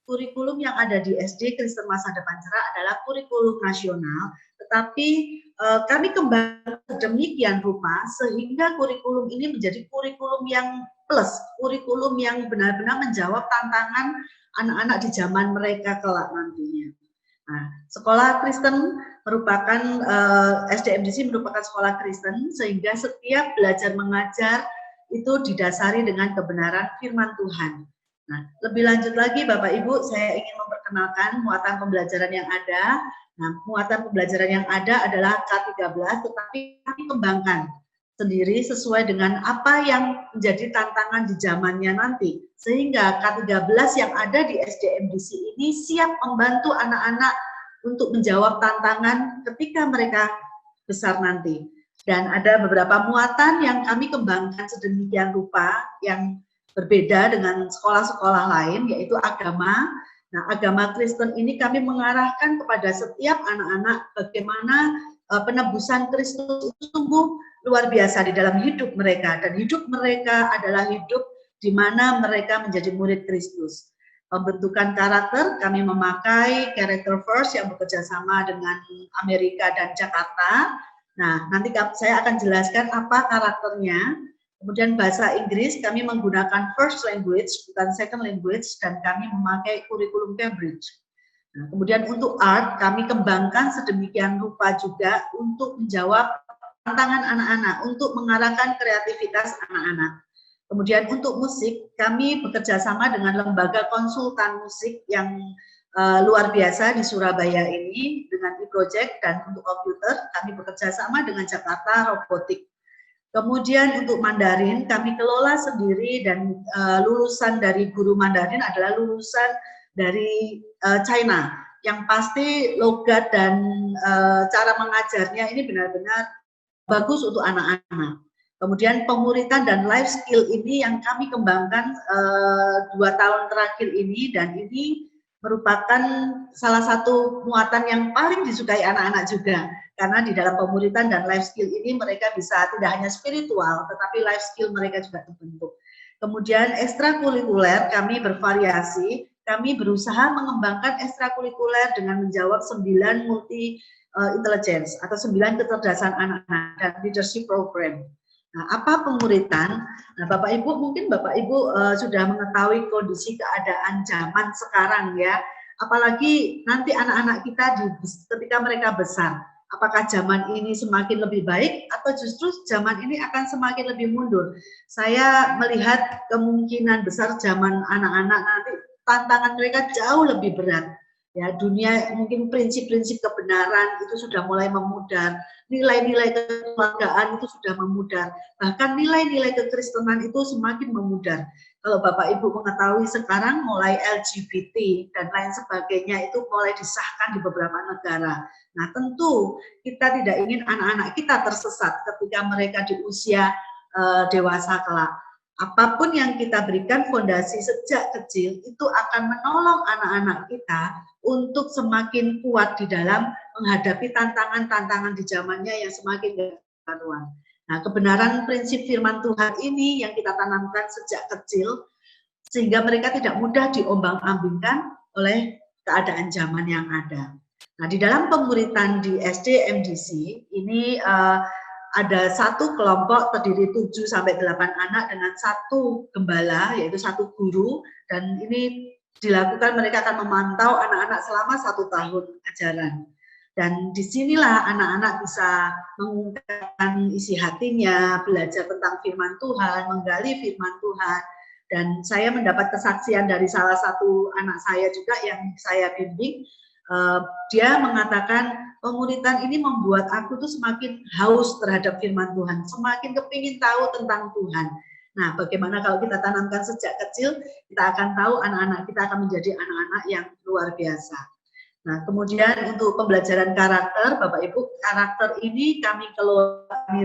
kurikulum yang ada di SD Kristen Masa Depan Cerah adalah kurikulum nasional, tetapi kami kembangkan sedemikian rupa sehingga kurikulum ini menjadi kurikulum yang plus, kurikulum yang benar-benar menjawab tantangan anak-anak di zaman mereka kelak nantinya. Nah, sekolah Kristen merupakan SDMDC merupakan sekolah Kristen sehingga setiap belajar mengajar itu didasari dengan kebenaran firman Tuhan. Nah, lebih lanjut lagi Bapak Ibu, saya ingin memperkenalkan muatan pembelajaran yang ada. Nah, muatan pembelajaran yang ada adalah K13, tetapi kami kembangkan sendiri sesuai dengan apa yang menjadi tantangan di zamannya nanti. Sehingga K13 yang ada di SDMDC ini siap membantu anak-anak untuk menjawab tantangan ketika mereka besar nanti. Dan ada beberapa muatan yang kami kembangkan sedemikian rupa yang berbeda dengan sekolah-sekolah lain, yaitu agama. Nah, agama Kristen ini kami mengarahkan kepada setiap anak-anak bagaimana penebusan Kristus itu sungguh luar biasa di dalam hidup mereka, dan hidup mereka adalah hidup di mana mereka menjadi murid Kristus. Pembentukan karakter, kami memakai Character First yang bekerja sama dengan Amerika dan Jakarta. Nah, nanti saya akan jelaskan apa karakternya. Kemudian bahasa Inggris, kami menggunakan first language, bukan second language, dan kami memakai kurikulum Cambridge. Nah, kemudian untuk art, kami kembangkan sedemikian rupa juga untuk menjawab tantangan anak-anak, untuk mengarahkan kreativitas anak-anak. Kemudian untuk musik, kami bekerja sama dengan lembaga konsultan musik yang luar biasa di Surabaya ini dengan e-project, dan untuk komputer kami bekerja sama dengan Jakarta Robotik. Kemudian untuk Mandarin kami kelola sendiri, dan lulusan dari guru Mandarin adalah lulusan dari China, yang pasti logat dan cara mengajarnya ini benar-benar bagus untuk anak-anak. Kemudian pemuritan dan life skill ini yang kami kembangkan 2 tahun terakhir ini, dan ini merupakan salah satu muatan yang paling disukai anak-anak juga, karena di dalam pemuritan dan life skill ini mereka bisa tidak hanya spiritual, tetapi life skill mereka juga terbentuk. Kemudian ekstrakurikuler kami bervariasi, kami berusaha mengembangkan ekstrakurikuler dengan menjawab 9 multi intelligence atau 9 kecerdasan anak-anak dan leadership program. Nah, apa pemuritan? Nah, Bapak Ibu, mungkin Bapak Ibu sudah mengetahui kondisi keadaan zaman sekarang ya. Apalagi nanti anak-anak kita ketika mereka besar. Apakah zaman ini semakin lebih baik atau justru zaman ini akan semakin lebih mundur? Saya melihat kemungkinan besar zaman anak-anak nanti tantangan mereka jauh lebih berat. Ya, dunia mungkin prinsip-prinsip kebenaran itu sudah mulai memudar, nilai-nilai kekeluargaan itu sudah memudar, bahkan nilai-nilai kekristenan itu semakin memudar. Kalau Bapak Ibu mengetahui sekarang mulai LGBT dan lain sebagainya itu mulai disahkan di beberapa negara. Nah, tentu kita tidak ingin anak-anak kita tersesat ketika mereka di usia dewasa kelak. Apapun yang kita berikan fondasi sejak kecil itu akan menolong anak-anak kita untuk semakin kuat di dalam menghadapi tantangan-tantangan di zamannya yang semakin berkaruan. Nah, kebenaran prinsip firman Tuhan ini yang kita tanamkan sejak kecil sehingga mereka tidak mudah diombang-ambingkan oleh keadaan zaman yang ada. Nah, di dalam pemuritan di SDMDC ini ada satu kelompok terdiri 7-8 anak dengan satu gembala, yaitu satu guru, dan ini dilakukan, mereka akan memantau anak-anak selama 1 tahun ajaran. Dan disinilah anak-anak bisa mengungkapkan isi hatinya, belajar tentang firman Tuhan, menggali firman Tuhan. Dan saya mendapat kesaksian dari salah satu anak saya juga yang saya bimbing. Dia mengatakan pemuritan ini membuat aku tuh semakin haus terhadap firman Tuhan, semakin kepingin tahu tentang Tuhan. Nah, bagaimana kalau kita tanamkan sejak kecil, kita akan tahu anak-anak kita akan menjadi anak-anak yang luar biasa. Nah, kemudian untuk pembelajaran karakter, Bapak Ibu, karakter ini kami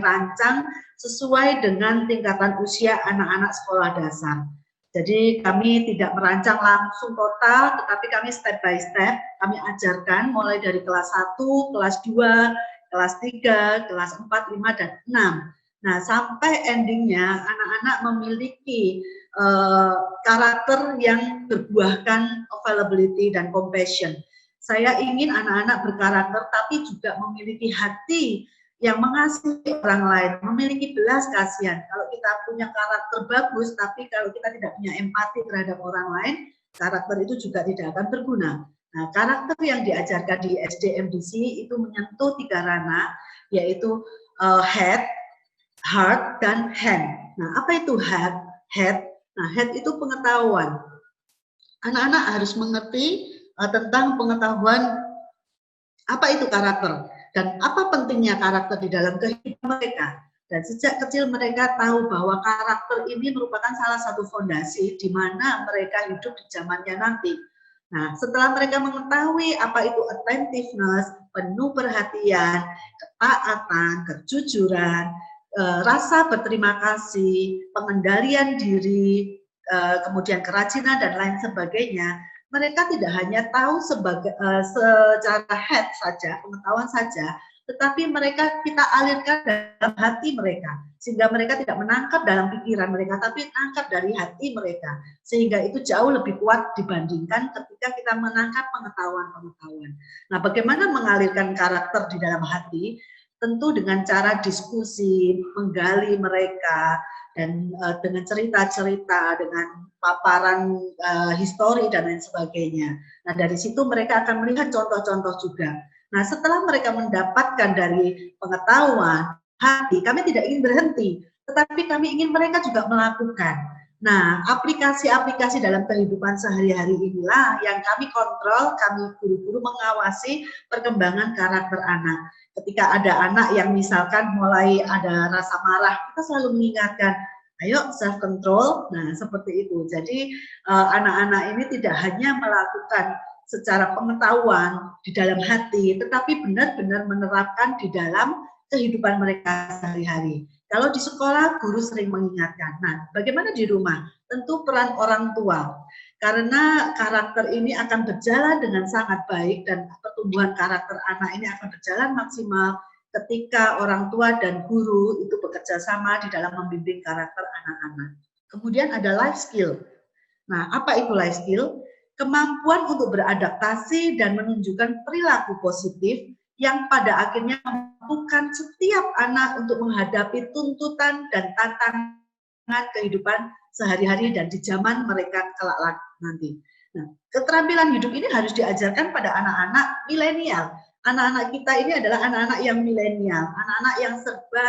rancang sesuai dengan tingkatan usia anak-anak sekolah dasar. Jadi kami tidak merancang langsung total, tetapi kami step by step, kami ajarkan mulai dari kelas 1, kelas 2, kelas 3, kelas 4, 5, dan 6. Nah, sampai endingnya anak-anak memiliki karakter yang berbuahkan availability dan compassion. Saya ingin anak-anak berkarakter tapi juga memiliki hati yang mengasihi orang lain, memiliki belas kasihan. Kalau kita punya karakter bagus, tapi kalau kita tidak punya empati terhadap orang lain, karakter itu juga tidak akan berguna. Nah, karakter yang diajarkan di SD MDC itu menyentuh 3 ranah, yaitu head, heart, dan hand. Nah, apa itu head? Nah, head itu pengetahuan. Anak-anak harus mengerti tentang pengetahuan apa itu karakter dan apa pentingnya karakter di dalam kehidupan mereka. Dan sejak kecil mereka tahu bahwa karakter ini merupakan salah satu fondasi di mana mereka hidup di zamannya nanti. Nah, setelah mereka mengetahui apa itu attentiveness, penuh perhatian, ketaatan, kejujuran, rasa berterima kasih, pengendalian diri, kemudian kerajinan dan lain sebagainya, mereka tidak hanya tahu secara head saja, pengetahuan saja, tetapi mereka kita alirkan dalam hati mereka, sehingga mereka tidak menangkap dalam pikiran mereka, tapi menangkap dari hati mereka, sehingga itu jauh lebih kuat dibandingkan ketika kita menangkap pengetahuan-pengetahuan. Nah, bagaimana mengalirkan karakter di dalam hati? Tentu dengan cara diskusi, menggali mereka, dan dengan cerita-cerita, dengan paparan histori dan lain sebagainya. Nah, dari situ mereka akan melihat contoh-contoh juga. Nah, setelah mereka mendapatkan dari pengetahuan, hati, kami tidak ingin berhenti, tetapi kami ingin mereka juga melakukan. Nah, aplikasi-aplikasi dalam kehidupan sehari-hari inilah yang kami kontrol, kami guru-guru mengawasi perkembangan karakter anak. Ketika ada anak yang misalkan mulai ada rasa marah, kita selalu mengingatkan, ayo self control. Nah, seperti itu. Jadi anak-anak ini tidak hanya melakukan secara pengetahuan di dalam hati, tetapi benar-benar menerapkan di dalam kehidupan mereka sehari-hari. Kalau di sekolah, guru sering mengingatkan. Nah, bagaimana di rumah? Tentu peran orang tua. Karena karakter ini akan berjalan dengan sangat baik dan pertumbuhan karakter anak ini akan berjalan maksimal ketika orang tua dan guru itu bekerja sama di dalam membimbing karakter anak-anak. Kemudian ada life skill. Nah, apa itu life skill? Kemampuan untuk beradaptasi dan menunjukkan perilaku positif yang pada akhirnya memampukan setiap anak untuk menghadapi tuntutan dan tantangan kehidupan sehari-hari dan di zaman mereka kelak nanti. Nah, keterampilan hidup ini harus diajarkan pada anak-anak milenial. Anak-anak kita ini adalah anak-anak yang milenial, anak-anak yang serba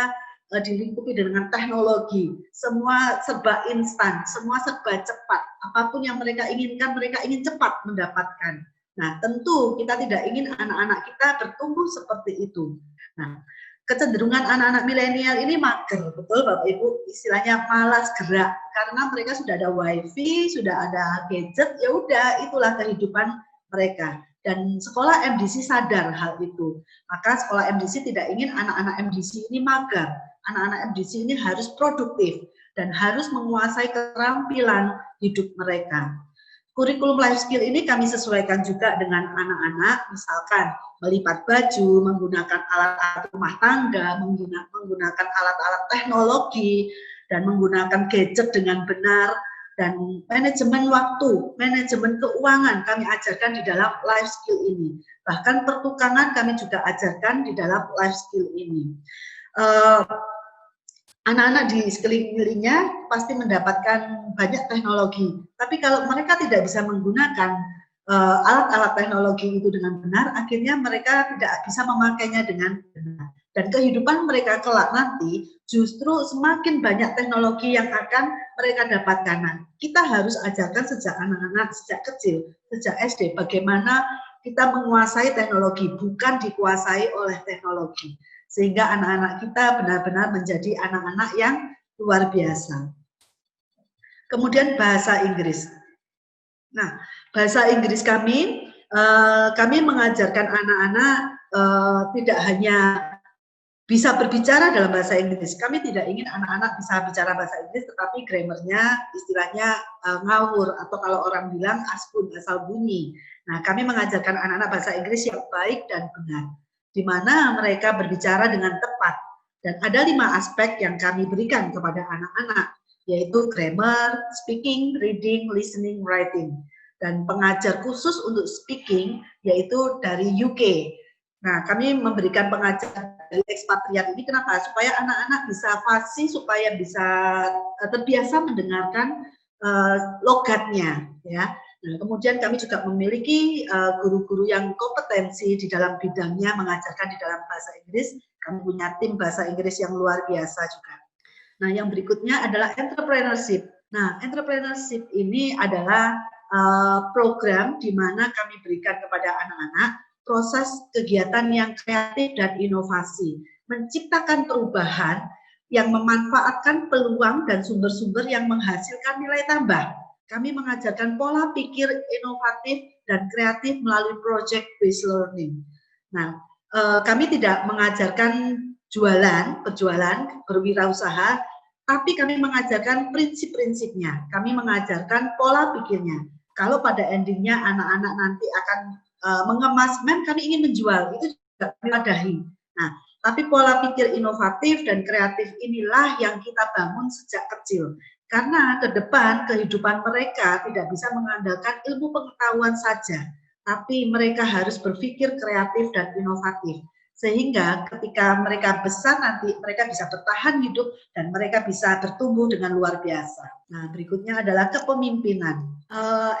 dilingkupi dengan teknologi, semua serba instan, semua serba cepat. Apapun yang mereka inginkan, mereka ingin cepat mendapatkan. Nah, tentu kita tidak ingin anak-anak kita bertumbuh seperti itu. Nah, kecenderungan anak-anak milenial ini mager, betul Bapak Ibu, istilahnya malas gerak karena mereka sudah ada wifi, sudah ada gadget, ya udah itulah kehidupan mereka. Dan sekolah MDC sadar hal itu. Maka sekolah MDC tidak ingin anak-anak MDC ini mager. Anak-anak MDC ini harus produktif dan harus menguasai keterampilan hidup mereka. Kurikulum life skill ini kami sesuaikan juga dengan anak-anak, misalkan melipat baju, menggunakan alat-alat rumah tangga, menggunakan alat-alat teknologi, dan menggunakan gadget dengan benar, dan manajemen waktu, manajemen keuangan kami ajarkan di dalam life skill ini. Bahkan pertukangan kami juga ajarkan di dalam life skill ini. Anak-anak di sekelilingnya pasti mendapatkan banyak teknologi, tapi kalau mereka tidak bisa menggunakan alat-alat teknologi itu dengan benar, akhirnya mereka tidak bisa memakainya dengan benar. Dan kehidupan mereka kelak nanti justru semakin banyak teknologi yang akan mereka dapatkan. Nah, kita harus ajarkan sejak anak-anak, sejak kecil, sejak SD, bagaimana kita menguasai teknologi, bukan dikuasai oleh teknologi. Sehingga anak-anak kita benar-benar menjadi anak-anak yang luar biasa. Kemudian bahasa Inggris. Nah, bahasa Inggris kami mengajarkan anak-anak tidak hanya bisa berbicara dalam bahasa Inggris. Kami tidak ingin anak-anak bisa bicara bahasa Inggris, tetapi grammarnya istilahnya ngawur, atau kalau orang bilang aspun, asal bunyi. Nah, kami mengajarkan anak-anak bahasa Inggris yang baik dan benar, di mana mereka berbicara dengan tepat, Dan ada 5 aspek yang kami berikan kepada anak-anak, yaitu grammar, speaking, reading, listening, writing. Dan pengajar khusus untuk speaking yaitu dari UK. Nah, kami memberikan pengajar dari ekspatriat ini kenapa? Supaya anak-anak bisa fasih, supaya bisa terbiasa mendengarkan logatnya, ya. Nah, kemudian kami juga memiliki guru-guru yang kompetensi di dalam bidangnya mengajarkan di dalam bahasa Inggris. Kami punya tim bahasa Inggris yang luar biasa juga. Nah, yang berikutnya adalah entrepreneurship. Nah, entrepreneurship ini adalah program di mana kami berikan kepada anak-anak proses kegiatan yang kreatif dan inovasi, menciptakan perubahan yang memanfaatkan peluang dan sumber-sumber yang menghasilkan nilai tambah. Kami mengajarkan pola pikir inovatif dan kreatif melalui project based learning. Nah, kami tidak mengajarkan berjualan, berwirausaha, tapi kami mengajarkan prinsip-prinsipnya. Kami mengajarkan pola pikirnya. Kalau pada endingnya anak-anak nanti akan mengemas, kami ingin menjual, itu juga kami wadahi. Nah, tapi pola pikir inovatif dan kreatif inilah yang kita bangun sejak kecil. Karena ke depan kehidupan mereka tidak bisa mengandalkan ilmu pengetahuan saja, tapi mereka harus berpikir kreatif dan inovatif. Sehingga ketika mereka besar nanti mereka bisa bertahan hidup dan mereka bisa bertumbuh dengan luar biasa. Nah, berikutnya adalah kepemimpinan.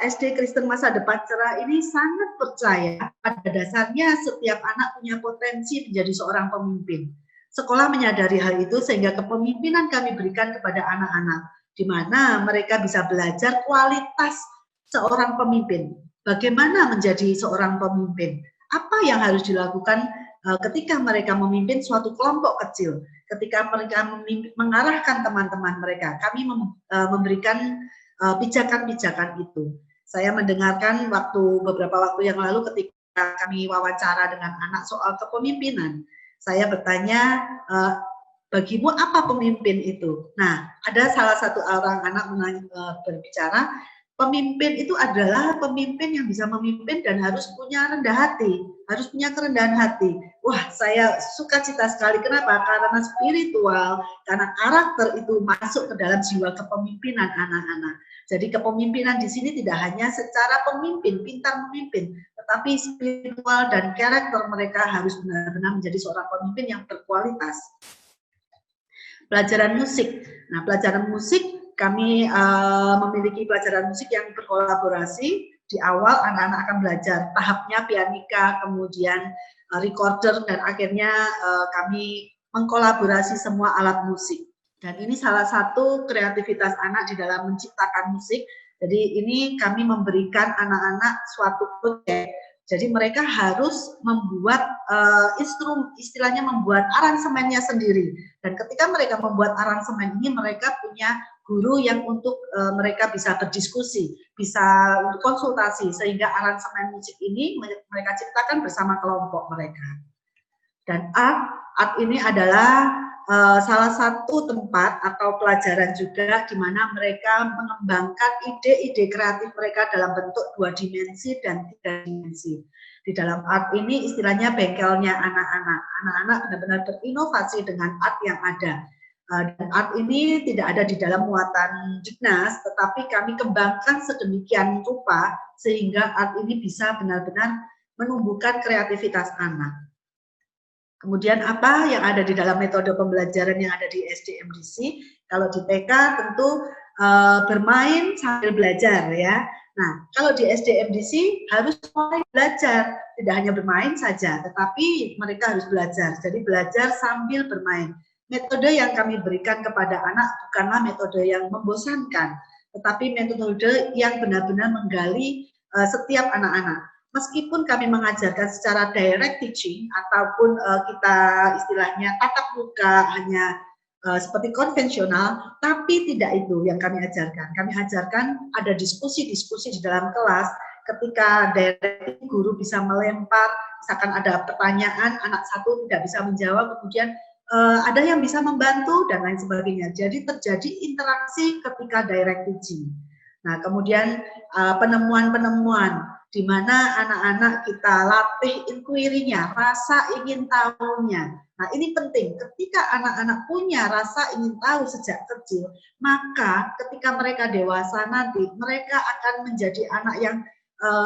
SD Kristen Masa Depan Cerah ini sangat percaya pada dasarnya setiap anak punya potensi menjadi seorang pemimpin. Sekolah menyadari hal itu sehingga kepemimpinan kami berikan kepada anak-anak, di mana mereka bisa belajar kualitas seorang pemimpin. Bagaimana menjadi seorang pemimpin? Apa yang harus dilakukan ketika mereka memimpin suatu kelompok kecil, ketika mereka mengarahkan teman-teman mereka, kami memberikan pijakan-pijakan itu. Saya mendengarkan beberapa waktu yang lalu ketika kami wawancara dengan anak soal kepemimpinan, saya bertanya, bagimu apa pemimpin itu? Nah, ada salah satu orang anak berbicara, pemimpin itu adalah pemimpin yang bisa memimpin dan harus punya rendah hati, harus punya kerendahan hati. Wah, saya sukacita sekali. Kenapa? Karena spiritual, karena karakter itu masuk ke dalam jiwa kepemimpinan anak-anak. Jadi kepemimpinan di sini tidak hanya secara pemimpin, pintar memimpin, tetapi spiritual dan karakter mereka harus benar-benar menjadi seorang pemimpin yang berkualitas. Pelajaran musik. Nah, pelajaran musik kami memiliki pelajaran musik yang berkolaborasi. Di awal anak-anak akan belajar tahapnya pianika, kemudian recorder, dan akhirnya kami mengkolaborasi semua alat musik. Dan ini salah satu kreativitas anak di dalam menciptakan musik. Jadi ini kami memberikan anak-anak suatu proyek. Jadi mereka harus membuat istilahnya membuat aransemennya sendiri. Dan ketika mereka membuat aransemen ini, mereka punya guru yang untuk mereka bisa berdiskusi, bisa konsultasi, sehingga aransemen musik ini mereka ciptakan bersama kelompok mereka. Dan art ini adalah salah satu tempat atau pelajaran juga di mana mereka mengembangkan ide-ide kreatif mereka dalam bentuk 2 dimensi dan 3 dimensi. Di dalam art ini istilahnya bengkelnya anak-anak. Anak-anak benar-benar berinovasi dengan art yang ada. Dan art ini tidak ada di dalam muatan Dignas, tetapi kami kembangkan sedemikian rupa sehingga art ini bisa benar-benar menumbuhkan kreativitas anak. Kemudian apa yang ada di dalam metode pembelajaran yang ada di SDMDC? Kalau di TK tentu bermain sambil belajar ya. Nah, kalau di SDMDC harus mulai belajar, tidak hanya bermain saja, tetapi mereka harus belajar. Jadi belajar sambil bermain. Metode yang kami berikan kepada anak bukanlah metode yang membosankan, tetapi metode yang benar-benar menggali setiap anak-anak. Meskipun kami mengajarkan secara direct teaching ataupun kita istilahnya tatap muka hanya seperti konvensional, tapi tidak itu yang kami ajarkan. Kami ajarkan ada diskusi-diskusi di dalam kelas ketika direct guru bisa melempar, misalkan ada pertanyaan, anak satu tidak bisa menjawab, kemudian ada yang bisa membantu dan lain sebagainya. Jadi terjadi interaksi ketika direct teaching. Nah, kemudian penemuan-penemuan. di mana anak-anak kita latih inquiry-nya, rasa ingin tahunya. Nah, ini penting. Ketika anak-anak punya rasa ingin tahu sejak kecil, maka ketika mereka dewasa nanti, mereka akan menjadi anak yang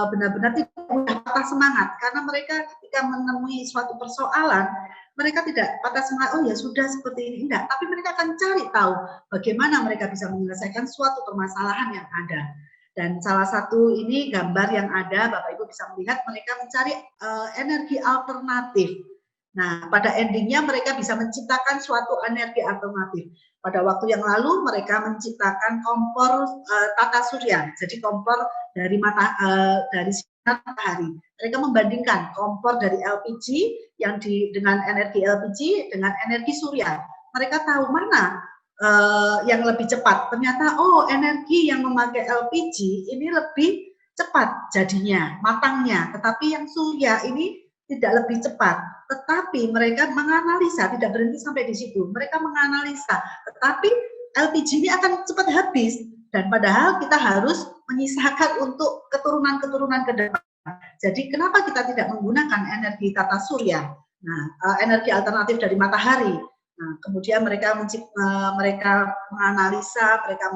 benar-benar tidak mudah patah semangat, karena mereka ketika menemui suatu persoalan, mereka tidak patah semangat, oh ya sudah seperti ini, enggak, tapi mereka akan cari tahu bagaimana mereka bisa menyelesaikan suatu permasalahan yang ada. Dan salah satu ini gambar yang ada, Bapak Ibu bisa melihat mereka mencari energi alternatif. Nah, pada endingnya mereka bisa menciptakan suatu energi alternatif. Pada waktu yang lalu mereka menciptakan kompor tata surya, jadi kompor dari sinar matahari. Mereka membandingkan kompor dari LPG dengan energi LPG dengan energi surya. Mereka tahu mana yang lebih cepat. Ternyata energi yang memakai LPG ini lebih cepat jadinya, matangnya. Tetapi yang surya ini tidak lebih cepat. Tetapi mereka menganalisa, tidak berhenti sampai di situ. Mereka menganalisa, tetapi LPG ini akan cepat habis. Dan padahal kita harus menyisakan untuk keturunan-keturunan ke depan. Jadi kenapa kita tidak menggunakan energi tata surya? Nah, energi alternatif dari matahari. Nah, kemudian mereka menganalisa, mereka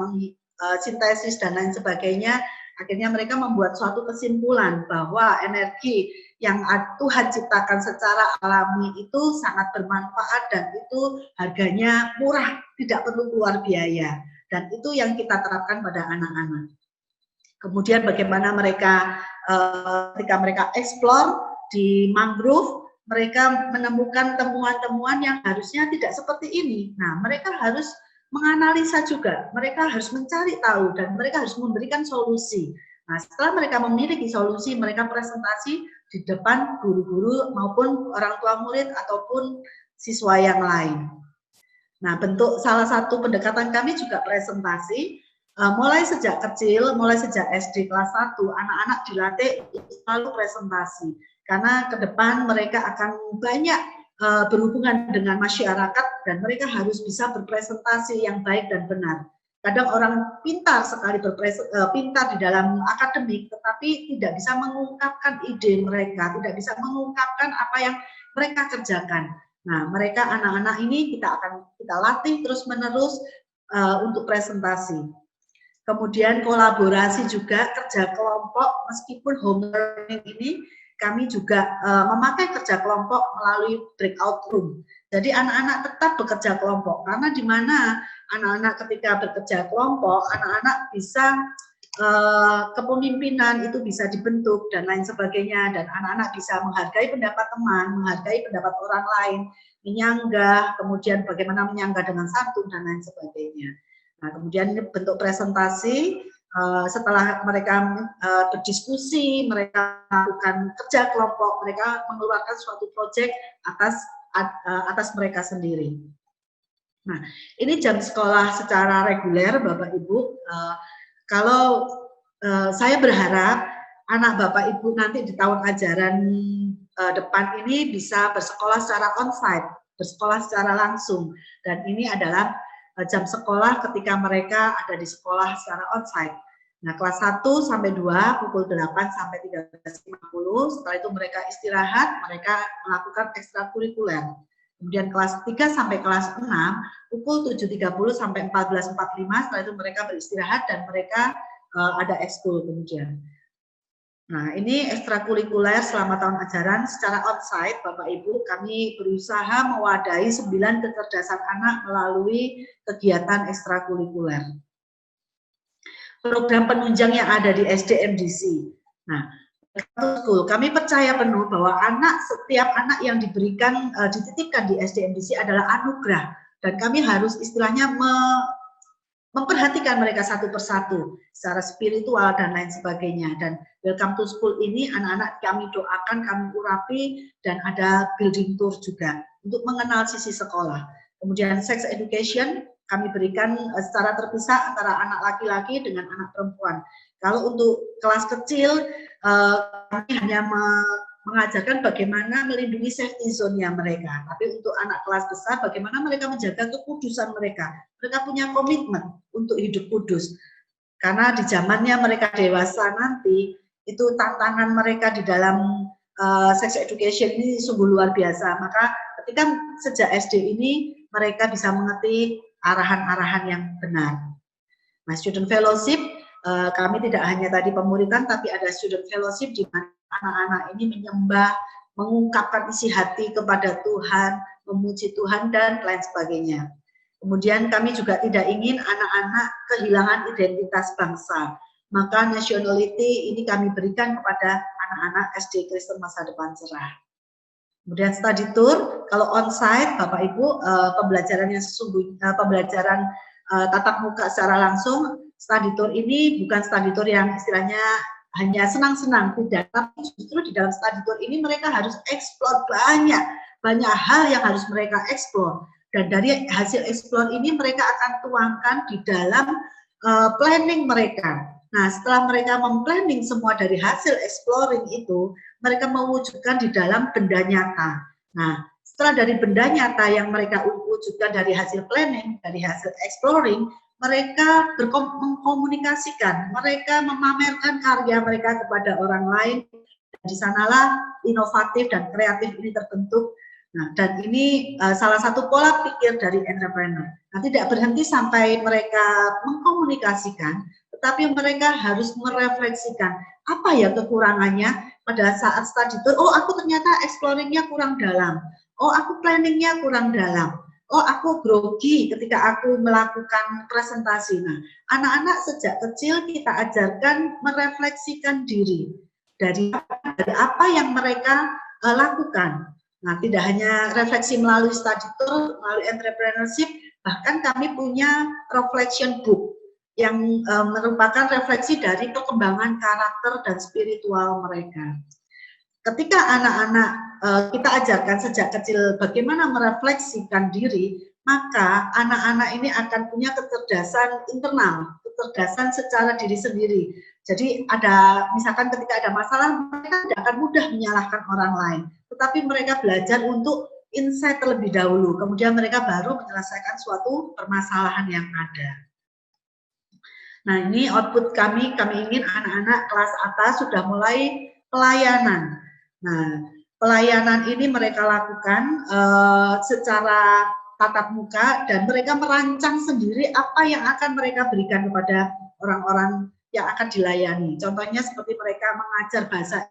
sintesis dan lain sebagainya. Akhirnya mereka membuat suatu kesimpulan bahwa energi yang Tuhan ciptakan secara alami itu sangat bermanfaat dan itu harganya murah, tidak perlu keluar biaya. Dan itu yang kita terapkan pada anak-anak. Kemudian bagaimana mereka ketika mereka eksplor di mangrove, mereka menemukan temuan-temuan yang harusnya tidak seperti ini. Nah, mereka harus menganalisa juga, mereka harus mencari tahu dan mereka harus memberikan solusi. Nah, setelah mereka memiliki solusi, mereka presentasi di depan guru-guru maupun orang tua murid ataupun siswa yang lain. Nah, bentuk salah satu pendekatan kami juga presentasi, mulai sejak kecil, mulai sejak SD kelas 1, anak-anak dilatih selalu presentasi. Karena ke depan mereka akan banyak berhubungan dengan masyarakat dan mereka harus bisa berpresentasi yang baik dan benar. Kadang orang pintar sekali pintar di dalam akademik, tetapi tidak bisa mengungkapkan ide mereka, tidak bisa mengungkapkan apa yang mereka kerjakan. Nah, mereka anak-anak ini kita latih terus-menerus untuk presentasi. Kemudian kolaborasi juga, kerja kelompok, meskipun home learning ini kami juga memakai kerja kelompok melalui breakout room. Jadi anak-anak tetap bekerja kelompok, karena di mana anak-anak ketika bekerja kelompok, anak-anak bisa kepemimpinan itu bisa dibentuk dan lain sebagainya, dan anak-anak bisa menghargai pendapat teman, menghargai pendapat orang lain, menyanggah, kemudian bagaimana menyanggah dengan santun dan lain sebagainya. Nah, kemudian bentuk presentasi, setelah mereka berdiskusi, mereka melakukan kerja kelompok, mereka mengeluarkan suatu proyek atas mereka sendiri. Nah, ini jam sekolah secara reguler, Bapak Ibu. Kalau saya berharap anak Bapak Ibu nanti di tahun ajaran depan ini bisa bersekolah secara onsite, bersekolah secara langsung. Dan ini adalah jam sekolah ketika mereka ada di sekolah secara onsite. Nah, kelas 1 sampai 2 pukul 8 sampai 13.50, setelah itu mereka istirahat, mereka melakukan ekstrakurikuler. Kemudian kelas 3 sampai kelas 6 pukul 7.30 sampai 14.45, setelah itu mereka beristirahat dan mereka ada ekskul kemudian. Nah, ini ekstrakurikuler selama tahun ajaran secara onsite, Bapak Ibu, kami berusaha mewadahi 9 kecerdasan anak melalui kegiatan ekstrakurikuler. Program penunjang yang ada di SDMDC. Nah, kami percaya penuh bahwa setiap anak yang diberikan, dititipkan di SDMDC adalah anugerah, dan kami harus istilahnya memperhatikan mereka satu persatu secara spiritual dan lain sebagainya. Dan Welcome to School ini anak-anak kami doakan, kami urapi, dan ada building tour juga untuk mengenal sisi sekolah. Kemudian sex education kami berikan secara terpisah antara anak laki-laki dengan anak perempuan. Kalau untuk kelas kecil kami hanya mengajarkan bagaimana melindungi safety zone-nya mereka. Tapi untuk anak kelas besar, bagaimana mereka menjaga kekudusan mereka. Mereka punya komitmen untuk hidup kudus. Karena di zamannya mereka dewasa nanti, itu tantangan mereka di dalam sex education ini sungguh luar biasa. Maka ketika sejak SD ini mereka bisa mengerti arahan-arahan yang benar. Nah, student fellowship, kami tidak hanya tadi pemuritan, tapi ada student fellowship di mana anak-anak ini menyembah, mengungkapkan isi hati kepada Tuhan, memuji Tuhan, dan lain sebagainya. Kemudian kami juga tidak ingin anak-anak kehilangan identitas bangsa. Maka nationality ini kami berikan kepada anak-anak SD Kristen Masa Depan Cerah. Kemudian study tour, kalau on-site, Bapak Ibu, pembelajaran yang sesungguhnya, pembelajaran tatap muka secara langsung, study tour ini bukan study tour yang istilahnya hanya senang-senang, tidak, tapi justru di dalam study tour ini mereka harus eksplor banyak hal yang harus mereka eksplor, dan dari hasil eksplor ini mereka akan tuangkan di dalam planning mereka. Nah, setelah mereka memplanning semua dari hasil exploring itu, mereka mewujudkan di dalam benda nyata. Nah, setelah dari benda nyata yang mereka wujudkan dari hasil planning, dari hasil exploring, mereka mengkomunikasikan, mereka memamerkan karya mereka kepada orang lain. Di sanalah inovatif dan kreatif ini terbentuk. Nah, dan ini salah satu pola pikir dari entrepreneur. Nah, tidak berhenti sampai mereka mengkomunikasikan, tetapi mereka harus merefleksikan apa ya kekurangannya pada saat study tour. Oh, aku ternyata exploringnya kurang dalam. Oh, aku planningnya kurang dalam. Oh, aku grogi ketika aku melakukan presentasi. Nah, anak-anak sejak kecil kita ajarkan merefleksikan diri dari apa yang mereka lakukan. Nah, tidak hanya refleksi melalui study tour, melalui entrepreneurship, bahkan kami punya reflection book yang merupakan refleksi dari perkembangan karakter dan spiritual mereka. Ketika anak-anak kita ajarkan sejak kecil bagaimana merefleksikan diri, maka anak-anak ini akan punya kecerdasan internal, kecerdasan secara diri sendiri. Jadi ada, misalkan ketika ada masalah, mereka tidak akan mudah menyalahkan orang lain, tetapi mereka belajar untuk insight terlebih dahulu, kemudian mereka baru menyelesaikan suatu permasalahan yang ada. Nah, ini output kami ingin anak-anak kelas atas sudah mulai pelayanan. Nah, pelayanan ini mereka lakukan secara tatap muka dan mereka merancang sendiri apa yang akan mereka berikan kepada orang-orang yang akan dilayani. Contohnya seperti mereka mengajar bahasa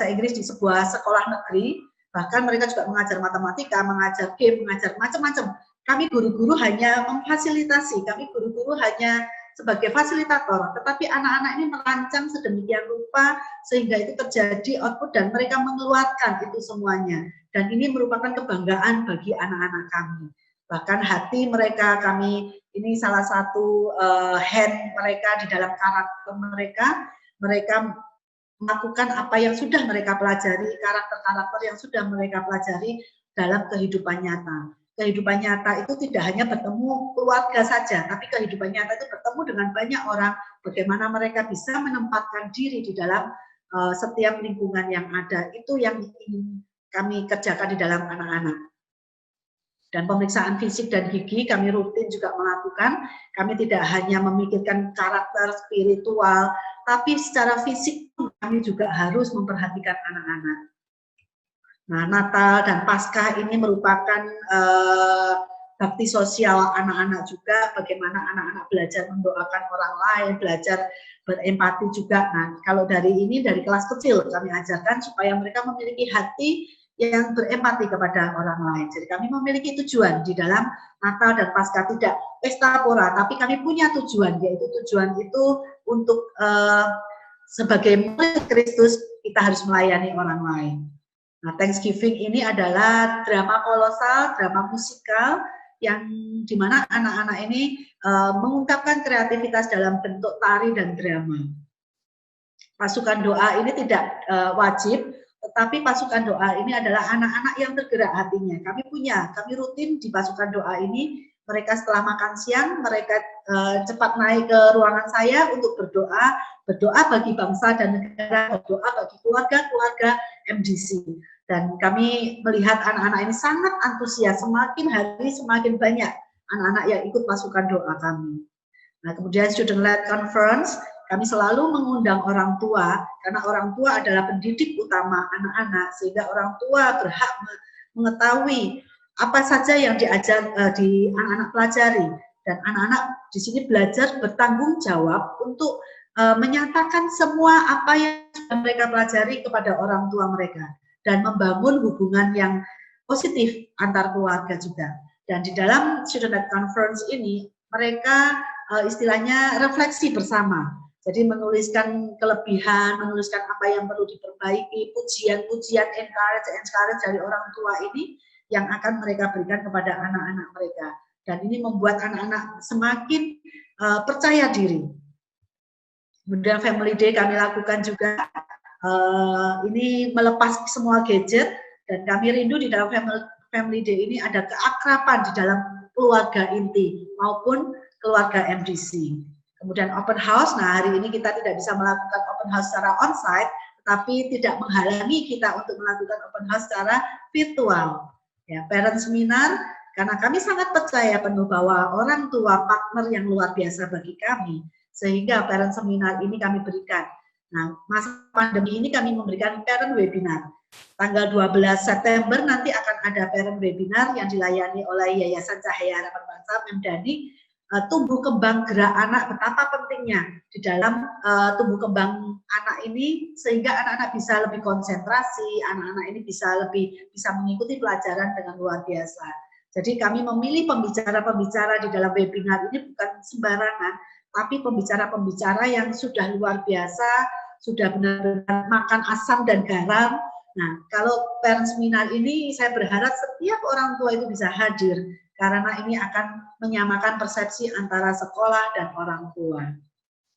Inggris di sebuah sekolah negeri, bahkan mereka juga mengajar matematika, mengajar game, mengajar macam-macam. Kami guru-guru hanya memfasilitasi, kami guru-guru hanya sebagai fasilitator, tetapi anak-anak ini merancang sedemikian rupa sehingga itu terjadi output dan mereka mengeluarkan itu semuanya. Dan ini merupakan kebanggaan bagi anak-anak kami. Bahkan hati mereka, kami ini salah satu hand mereka di dalam karakter mereka, mereka melakukan apa yang sudah mereka pelajari, karakter-karakter yang sudah mereka pelajari dalam kehidupan nyata. Kehidupan nyata itu tidak hanya bertemu keluarga saja, tapi kehidupan nyata itu bertemu dengan banyak orang, bagaimana mereka bisa menempatkan diri di dalam setiap lingkungan yang ada. Itu yang ingin kami kerjakan di dalam anak-anak. Dan pemeriksaan fisik dan gigi kami rutin juga melakukan. Kami tidak hanya memikirkan karakter spiritual, tapi secara fisik kami juga harus memperhatikan anak-anak. Nah, Natal dan Paskah ini merupakan bakti sosial anak-anak juga, bagaimana anak-anak belajar mendoakan orang lain, belajar berempati juga. Nah, kalau dari kelas kecil kami ajarkan supaya mereka memiliki hati yang berempati kepada orang lain. Jadi kami memiliki tujuan di dalam Natal dan Paskah, tidak pesta pora, tapi kami punya tujuan, yaitu tujuan itu untuk sebagai murid Kristus kita harus melayani orang lain. Nah, Thanksgiving ini adalah drama kolosal, drama musikal yang dimana anak-anak ini mengungkapkan kreativitas dalam bentuk tari dan drama. Pasukan doa ini tidak wajib, tetapi pasukan doa ini adalah anak-anak yang tergerak hatinya. Kami rutin di pasukan doa ini, mereka setelah makan siang, mereka cepat naik ke ruangan saya untuk berdoa bagi bangsa dan negara, berdoa bagi keluarga MDC. Dan kami melihat anak-anak ini sangat antusias, semakin hari semakin banyak anak-anak yang ikut pasukan doa kami. Nah, kemudian student-led conference, kami selalu mengundang orang tua, karena orang tua adalah pendidik utama anak-anak, sehingga orang tua berhak mengetahui apa saja yang diajar di anak-anak pelajari, dan anak-anak di sini belajar bertanggung jawab untuk menyatakan semua apa yang mereka pelajari kepada orang tua mereka dan membangun hubungan yang positif antar keluarga juga. Dan di dalam Student Conference ini mereka istilahnya refleksi bersama. Jadi menuliskan kelebihan, menuliskan apa yang perlu diperbaiki, pujian-pujian, encourage dari orang tua ini yang akan mereka berikan kepada anak-anak mereka. Dan ini membuat anak-anak semakin percaya diri. Kemudian Family Day kami lakukan juga, ini melepas semua gadget, dan kami rindu di dalam Family Day ini ada keakraban di dalam keluarga inti maupun keluarga MDC. Kemudian open house, nah hari ini kita tidak bisa melakukan open house secara onsite, tetapi tidak menghalangi kita untuk melakukan open house secara virtual. Ya, parent seminar, karena kami sangat percaya penuh bahwa orang tua partner yang luar biasa bagi kami, sehingga parent seminar ini kami berikan. Nah, masa pandemi ini kami memberikan parent webinar. Tanggal 12 September nanti akan ada parent webinar yang dilayani oleh Yayasan Cahaya Harapan Bangsa Memdani, tumbuh kembang gerak anak, betapa pentingnya di dalam tumbuh kembang anak ini, sehingga anak-anak bisa lebih konsentrasi, anak-anak ini bisa mengikuti pelajaran dengan luar biasa. Jadi kami memilih pembicara-pembicara di dalam webinar ini bukan sembarangan, tapi pembicara-pembicara yang sudah luar biasa, sudah benar-benar makan asam dan garam. Nah, kalau parent seminar ini saya berharap setiap orang tua itu bisa hadir, karena ini akan menyamakan persepsi antara sekolah dan orang tua.